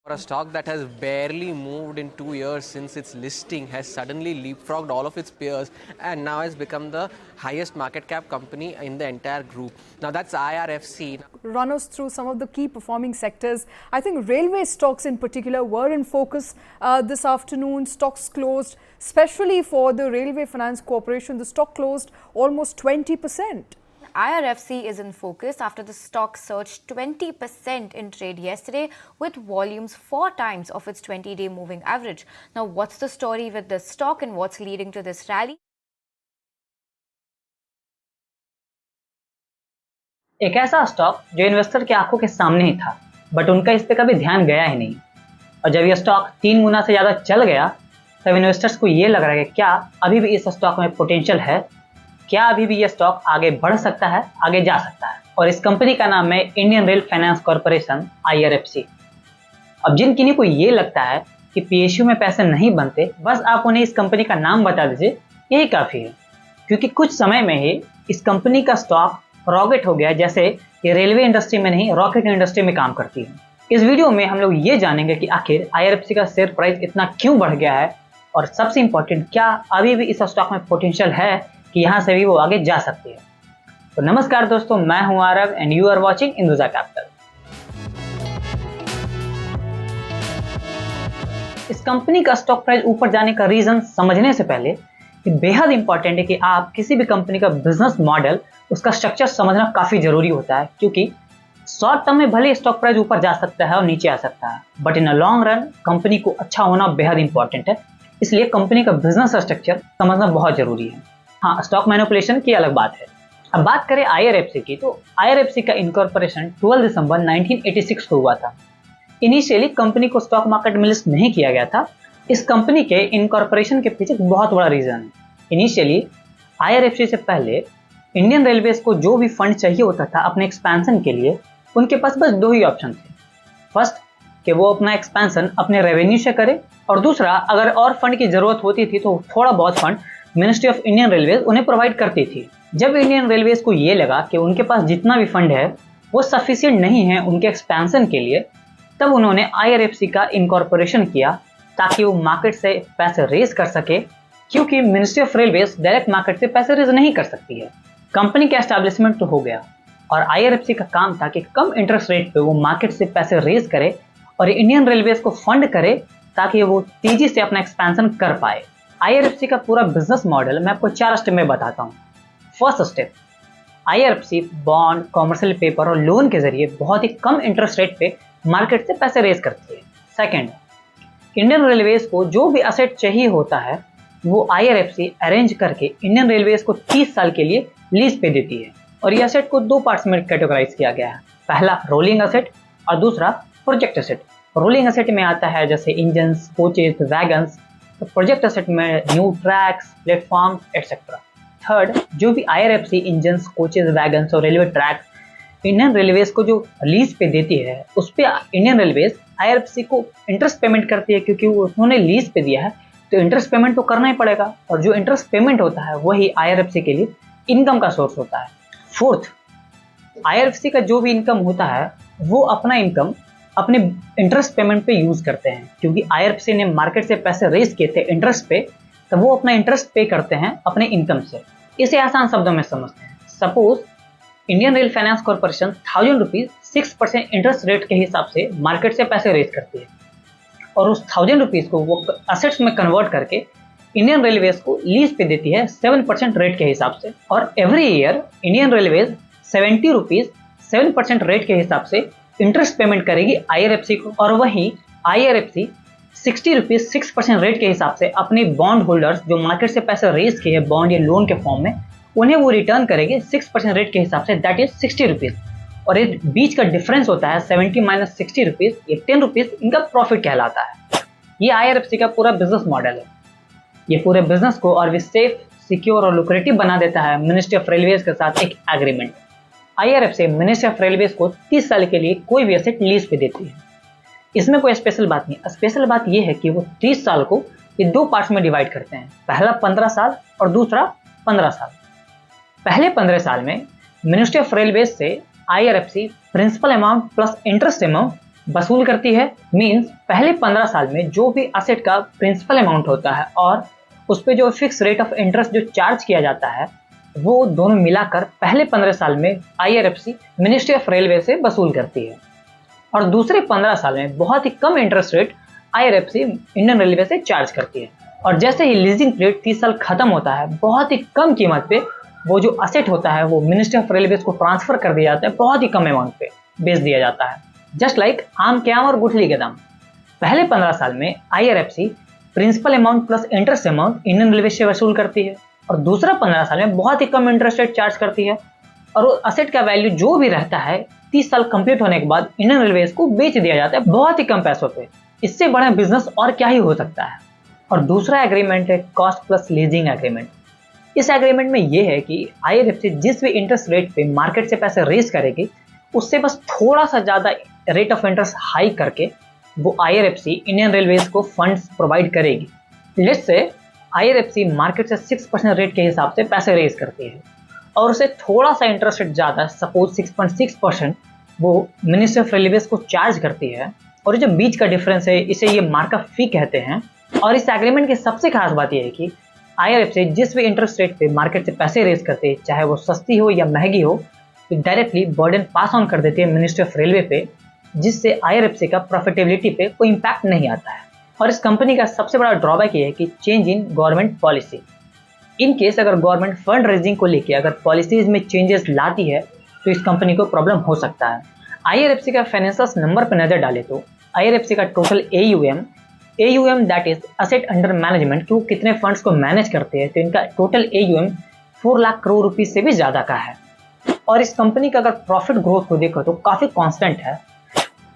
For a stock that has barely moved in 2 years since its listing, has suddenly leapfrogged all of its peers and now has become the highest market cap company in the entire group. Now that's IRFC. Run us through some of the key performing sectors. I think railway stocks in particular were in focus this afternoon. Stocks closed, especially for the Railway Finance Corporation. The stock closed almost 20%. IRFC is in focus after the stock surged 20% in trade yesterday with volumes 4 times of its 20-day moving average. Now, what's the story with this stock and what's leading to this rally? एक ऐसा stock जो investor की आंखों के सामने ही था, but उनका इस पे कभी ध्यान गया ही नहीं। और जब ये स्टॉक 3 गुना से ज़्यादा चल गया, तब इन्वेस्टर्स को ये लग रहा है कि क्या अभी भी इस स्टॉक में पोटेंशियल है, क्या अभी भी ये स्टॉक आगे बढ़ सकता है, आगे जा सकता है। और इस कंपनी का नाम है Indian rail finance corporation, IRFC। अब जिन किन्हीं को ये लगता है कि PSU में पैसे नहीं बनते, बस आप उन्हें इस कंपनी का नाम बता दीजिए, यही काफ़ी है। क्योंकि कुछ समय में ही इस कंपनी का स्टॉक रॉकेट हो गया, जैसे ये रेलवे इंडस्ट्री में नहीं, रॉकेट इंडस्ट्री में काम करती है। इस वीडियो में हम लोग ये जानेंगे कि आखिर IRFC का शेयर प्राइस इतना क्यों बढ़ गया है, और सबसे इंपॉर्टेंट, क्या अभी भी इस स्टॉक में पोटेंशियल है कि यहाँ से भी वो आगे जा सकती है। तो नमस्कार दोस्तों, मैं हूं Aarav and you are watching Induja capital. इस कंपनी का स्टॉक प्राइस ऊपर जाने का रीजन समझने से पहले ये बेहद इंपॉर्टेंट है कि आप किसी भी कंपनी का बिजनेस मॉडल, उसका स्ट्रक्चर समझना काफी जरूरी होता है। क्योंकि शॉर्ट टर्म में भले स्टॉक प्राइस ऊपर जा सकता है और नीचे आ सकता है, but in a long run company को अच्छा होना बेहद इंपॉर्टेंट है। इसलिए कंपनी का बिजनेस स्ट्रक्चर समझना बहुत जरूरी है। हाँ, स्टॉक मैनिपुलेशन की अलग बात है। अब बात करें IRFC की, तो IRFC का इनकॉर्पोरेशन 12 दिसंबर 1986 को हुआ था। इनिशियली कंपनी को स्टॉक मार्केट में लिस्ट नहीं किया गया था। इस कंपनी के इनकॉर्पोरेशन के पीछे बहुत बड़ा रीजन है। इनिशियली IRFC से पहले इंडियन रेलवेज को जो भी फंड चाहिए होता था अपने एक्सपेंशन के लिए, उनके पास बस 2 ही ऑप्शन थे। फर्स्ट, कि वो अपना एक्सपेंशन अपने रेवेन्यू से करे, और दूसरा, अगर और फंड की जरूरत होती थी तो थोड़ा बहुत fund ministry of Indian railways उन्हें प्रोवाइड करती थी। जब इंडियन रेलवेज को ये लगा कि उनके पास जितना भी फंड है वो सफिशिएंट नहीं है उनके एक्सपेंशन के लिए, तब उन्होंने IRFC का इनकॉर्पोरेशन किया ताकि वो मार्केट से पैसे रेज कर सके, क्योंकि ministry of railways direct market से पैसे रेज नहीं कर सकती है। कंपनी का एस्टैब्लिशमेंट तो हो गया, और IRFC का काम था कि कम इंटरेस्ट रेट पे वो मार्केट से पैसे रेज करे और इंडियन रेलवेज को फंड करे ताकि वो तेजी से अपना एक्सपेंशन कर पाए। IRFC का पूरा बिजनेस मॉडल मैं आपको 4 स्टेप में बताता हूँ। First step, IRFC bond, commercial paper और लोन के जरिए बहुत ही कम इंटरेस्ट रेट पे मार्केट से पैसे रेज करती है। सेकंड, इंडियन रेलवेज को जो भी असेट चाहिए होता है वो IRFC अरेंज करके इंडियन रेलवेज को 30 साल के लिए लीज पे देती है। और ये असेट को 2 पार्ट्स में कैटेगराइज किया गया है। पहला रोलिंग असेट और दूसरा प्रोजेक्ट असेट। रोलिंग असेट में आता है जैसे इंजन्स, कोचेज, वैगन्स। तो प्रोजेक्ट असेट में new tracks, platform etcetera. Third, जो भी IRFC इंजन्स, कोचेज, वैगन्स और रेलवे ट्रैक्स इंडियन रेलवेज को जो लीज पे देती है, उस पे इंडियन रेलवेज IRFC को इंटरेस्ट पेमेंट करती है, क्योंकि उन्होंने लीज पे दिया है तो इंटरेस्ट पेमेंट तो करना ही पड़ेगा। और जो इंटरेस्ट पेमेंट होता है वही IRFC के लिए इनकम का सोर्स होता है। फोर्थ, IRFC का जो भी इनकम होता है वो अपना इनकम अपने इंटरेस्ट पेमेंट पे यूज करते हैं, क्योंकि IRFC ने मार्केट से पैसे रेज किए थे इंटरेस्ट पे, तो वो अपना इंटरेस्ट पे करते हैं अपने इनकम से। इसे आसान शब्दों में समझते हैं। Suppose Indian rail finance corporation 1000 rupees 6% interest rate के हिसाब से मार्केट से पैसे रेज करती है, और उस 1000 रुपीज को वो असेट्स में कन्वर्ट करके इंडियन रेलवेज को लीज पे देती है 7% रेट के हिसाब से। और every year Indian railways 70 rupees 7% rate के हिसाब से इंटरेस्ट पेमेंट करेगी IRFC को, और वहीं IRFC 60 रुपीज 6% रेट के हिसाब से अपने बॉन्ड होल्डर्स जो मार्केट से पैसे रेज किए बॉन्ड या लोन के फॉर्म में, उन्हें वो रिटर्न करेंगे 6% रेट के हिसाब से, दैट इज 60 रुपीज। और इस बीच का डिफरेंस होता है 70 माइनस 60 रुपीज, ये 10 रुपीज इनका प्रॉफिट कहलाता है। ये IRFC का पूरा बिजनेस मॉडल है। ये पूरे बिजनेस को और भी सेफ, सिक्योर और लुक्रेटिव बना देता है मिनिस्ट्री ऑफ रेलवेज के साथ एक agreement. IRFC ministry of railways को 30 साल के लिए कोई भी एसेट लीज पे देती है। इसमें कोई स्पेशल बात नहीं। स्पेशल बात यह है कि वो 30 साल को ये 2 पार्ट्स में डिवाइड करते हैं, पहला 15 साल और दूसरा 15 साल। पहले 15 साल में मिनिस्ट्री ऑफ रेलवेज से IRFC principal amount plus interest amount वसूल करती है मींस पहले 15 साल में जो भी असेट का प्रिंसिपल अमाउंट होता है और उस पे जो फिक्स रेट ऑफ इंटरेस्ट जो चार्ज किया जाता है वो दोनों मिलाकर पहले 15 साल में IRFC मिनिस्ट्री ऑफ रेलवे से वसूल करती है और दूसरे 15 साल में बहुत ही कम interest rate IRFC Indian railway से चार्ज करती है। और जैसे ही लीजिंग पीरियड 30 साल खत्म होता है बहुत ही कम कीमत पे वो जो असेट होता है वो मिनिस्ट्री ऑफ रेलवे को ट्रांसफर कर दिया जाता है, बहुत ही कम अमाउंट पे बेच दिया जाता है। जस्ट लाइक आम के आम और गुठली के दाम। पहले 15 साल में IRFC principal amount plus interest amount Indian railway से वसूल करती है और दूसरा 15 साल में बहुत ही कम इंटरेस्ट रेट चार्ज करती है और वो असेट का वैल्यू जो भी रहता है 30 साल कंप्लीट होने के बाद इंडियन रेलवे को बेच दिया जाता है बहुत ही कम पैसों पे। इससे बड़ा बिजनेस और क्या ही हो सकता है। और दूसरा एग्रीमेंट है कॉस्ट प्लस लीजिंग एग्रीमेंट। इस एग्रीमेंट में यह है कि IRFC जिस भी इंटरेस्ट रेट पे मार्केट से पैसे रेज करेगी उससे बस थोड़ा सा ज्यादा रेट ऑफ इंटरेस्ट हाई करके वो IRFC इंडियन रेलवेज को फंड्स प्रोवाइड करेगी। लेट्स से IRFC मार्केट से 6% रेट के हिसाब से पैसे रेज करती है और उसे थोड़ा सा इंटरेस्ट रेट ज़्यादा सपोज 6.6% वो मिनिस्ट्री ऑफ रेलवेज को चार्ज करती है और जो बीच का डिफरेंस है इसे ये मार्कअप फी कहते हैं। और इस एग्रीमेंट की सबसे खास बात यह है कि IRFC जिस भी इंटरेस्ट रेट पे मार्केट से पैसे रेज करते हैं चाहे वो सस्ती हो या महंगी हो तो डायरेक्टली बर्डन पास ऑन कर देती है मिनिस्ट्री ऑफ रेलवे पे, जिससे IRFC का प्रॉफिटेबिलिटी पे कोई इम्पैक्ट नहीं आता है। और इस कंपनी का सबसे बड़ा ड्रॉबैक ये है कि change in government policy. In case अगर गवर्नमेंट फंड रेजिंग को लेके अगर पॉलिसीज में चेंजेस लाती है तो इस कंपनी को प्रॉब्लम हो सकता है। IRFC का फाइनेंशियल्स नंबर पर नजर डाले तो IRFC का total AUM that is asset under management कि वो कितने फंड्स को मैनेज करते हैं तो इनका total AUM 4 lakh crore rupees से भी ज्यादा का है। और इस कंपनी का अगर प्रॉफिट ग्रोथ को देखो तो काफी कांस्टेंट है।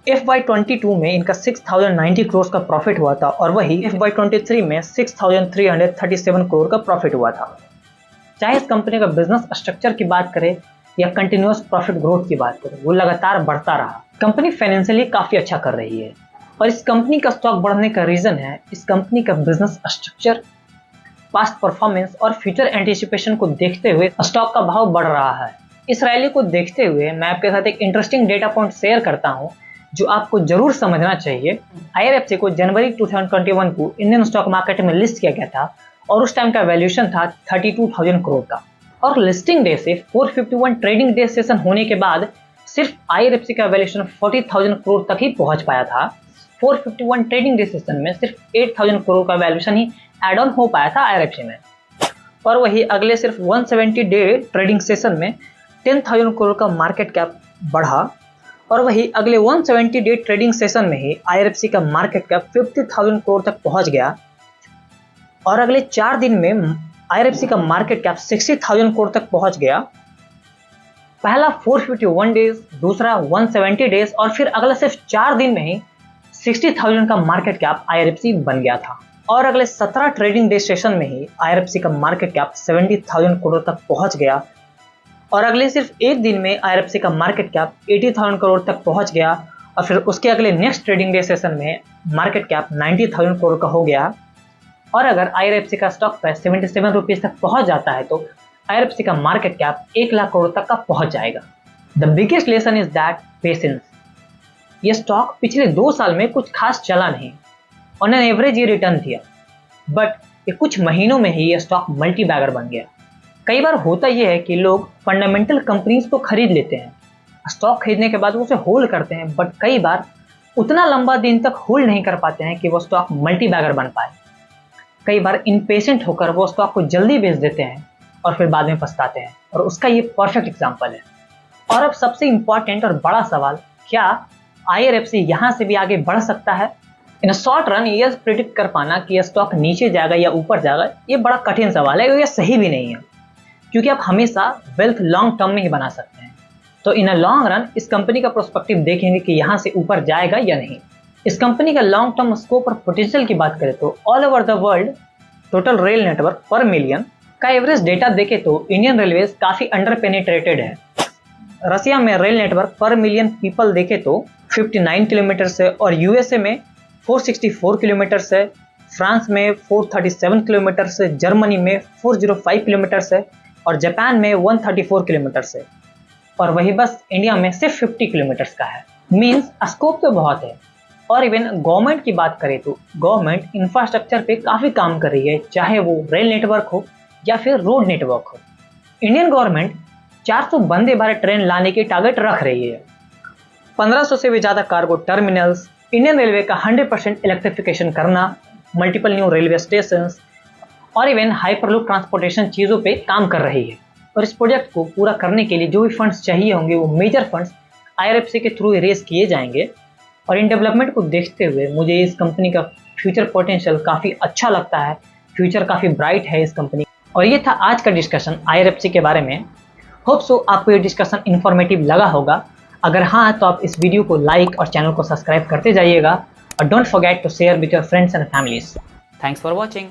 FY22 में इनका 6090 करोड़ का प्रॉफिट हुआ था और वही FY23 में 6337 करोड़ का प्रॉफिट हुआ था। चाहे इस कंपनी का बिजनेस स्ट्रक्चर की बात करें या कंटिन्यूअस प्रॉफिट ग्रोथ की बात करें वो लगातार बढ़ता रहा। कंपनी फाइनेंशियली काफी अच्छा कर रही है और इस कंपनी का स्टॉक बढ़ने का रीजन है इस कंपनी का बिजनेस स्ट्रक्चर, पास्ट परफॉर्मेंस और फ्यूचर एंटिसिपेशन को देखते हुए स्टॉक का भाव बढ़ रहा है। इस रैली को देखते हुए मैं आपके साथ एक इंटरेस्टिंग डेटा पॉइंट शेयर करता हूं जो आपको जरूर समझना चाहिए। IRFC को जनवरी 2021 को इंडियन स्टॉक मार्केट में लिस्ट किया गया था और उस टाइम का वैल्यूएशन था 32,000 करोड़ का और लिस्टिंग डे से 451 ट्रेडिंग डे सेशन होने के बाद सिर्फ IRFC का वैल्यूएशन 40,000 करोड़ तक ही पहुंच पाया था। 451 ट्रेडिंग डे सेशन में सिर्फ 8,000 करोड़ का वैल्यूएशन ही एड ऑन हो पाया था IRFC में और वही अगले सिर्फ 170 डे ट्रेडिंग सेशन में 10,000 करोड़ का मार्केट कैप बढ़ा और वही अगले 170 डे ट्रेडिंग सेशन में ही IRFC का मार्केट कैप 50,000 करोड़ तक पहुंच गया और अगले 4 दिन में IRFC का मार्केट कैप 60,000 करोड़ तक पहुंच गया। पहला 451 डेज, दूसरा 170 डेज और फिर अगला सिर्फ 4 दिन में ही 60,000 का मार्केट कैप IRFC बन गया था और अगले 17 ट्रेडिंग डे सेशन में ही IRFC का मार्केट कैप 70,000 करोड़ तक पहुंच गया और अगले सिर्फ एक दिन में IRFC का मार्केट कैप 80,000 करोड़ तक पहुंच गया और फिर उसके अगले नेक्स्ट ट्रेडिंग डे सेशन में मार्केट कैप 90,000 करोड़ का हो गया और अगर IRFC का स्टॉक प्राइस 77 रुपीज तक पहुंच जाता है तो IRFC का मार्केट कैप 1 लाख करोड़ तक का पहुंच जाएगा। The biggest lesson is that patience. ये स्टॉक पिछले 2 साल में कुछ खास चला नहीं, ऑन एन एवरेज ये रिटर्न दिया, बट ये कुछ महीनों में ही ये स्टॉक मल्टी बैगर बन गया। कई बार होता यह है कि लोग फंडामेंटल कंपनीज तो खरीद लेते हैं, स्टॉक खरीदने के बाद वो उसे होल्ड करते हैं, बट कई बार उतना लंबा दिन तक होल्ड नहीं कर पाते हैं कि वो स्टॉक मल्टी बैगर बन पाए। कई बार इम्पेशेंट होकर वो स्टॉक को जल्दी बेच देते हैं और फिर बाद में पछताते हैं और उसका ये परफेक्ट एग्जाम्पल है। और अब सबसे इंपॉर्टेंट और बड़ा सवाल, क्या IRFC यहाँ से भी आगे बढ़ सकता है? इन शॉर्ट रन ये प्रिडिक्ट कर पाना कि यह स्टॉक नीचे जाएगा या ऊपर जाएगा ये बड़ा कठिन सवाल है और यह सही भी नहीं है क्योंकि आप हमेशा वेल्थ लॉन्ग टर्म में ही बना सकते हैं। तो इन अ लॉन्ग रन इस कंपनी का प्रोस्पेक्टिव देखेंगे कि यहाँ से ऊपर जाएगा या नहीं। इस कंपनी का लॉन्ग टर्म स्कोप और पोटेंशियल की बात करें तो all over the world total rail network पर मिलियन का एवरेज डेटा देखे तो इंडियन रेलवेज काफी अंडर पेनिट्रेटेड है। रसिया में रेल नेटवर्क पर मिलियन पीपल देखे तो 59 किलोमीटर से और USA में 464 किलोमीटर से, फ्रांस में 437 किलोमीटर से, जर्मनी में 405 किलोमीटर से और जापान में 134 किलोमीटर से और वही बस इंडिया में सिर्फ 50 किलोमीटर का है। मीन्स स्कोप तो बहुत है। और इवन गवर्नमेंट की बात करें तो गवर्नमेंट इंफ्रास्ट्रक्चर पे काफ़ी काम कर रही है, चाहे वो रेल नेटवर्क हो या फिर रोड नेटवर्क हो। Indian government 400 Vande Bharat train लाने की टारगेट रख रही है। 1500 से भी ज़्यादा कार्गो टर्मिनल्स, इंडियन रेलवे का 100% इलेक्ट्रिफिकेशन करना, मल्टीपल न्यू रेलवे स्टेशन और इवन हाइपरलूप ट्रांसपोर्टेशन चीज़ों पे काम कर रही है। और इस प्रोजेक्ट को पूरा करने के लिए जो भी फंड्स चाहिए होंगे वो मेजर फंड्स IRFC के थ्रू रेज किए जाएंगे। और इन डेवलपमेंट को देखते हुए मुझे इस कंपनी का फ्यूचर पोटेंशियल काफ़ी अच्छा लगता है, फ्यूचर काफ़ी ब्राइट है इस कंपनी। और ये था आज का डिस्कशन IRFC के बारे में। होप सो आपको ये डिस्कशन इन्फॉर्मेटिव लगा होगा। अगर हाँ तो आप इस वीडियो को लाइक और चैनल को सब्सक्राइब करते जाइएगा और don't forget to share with your friends and families. Thanks for watching.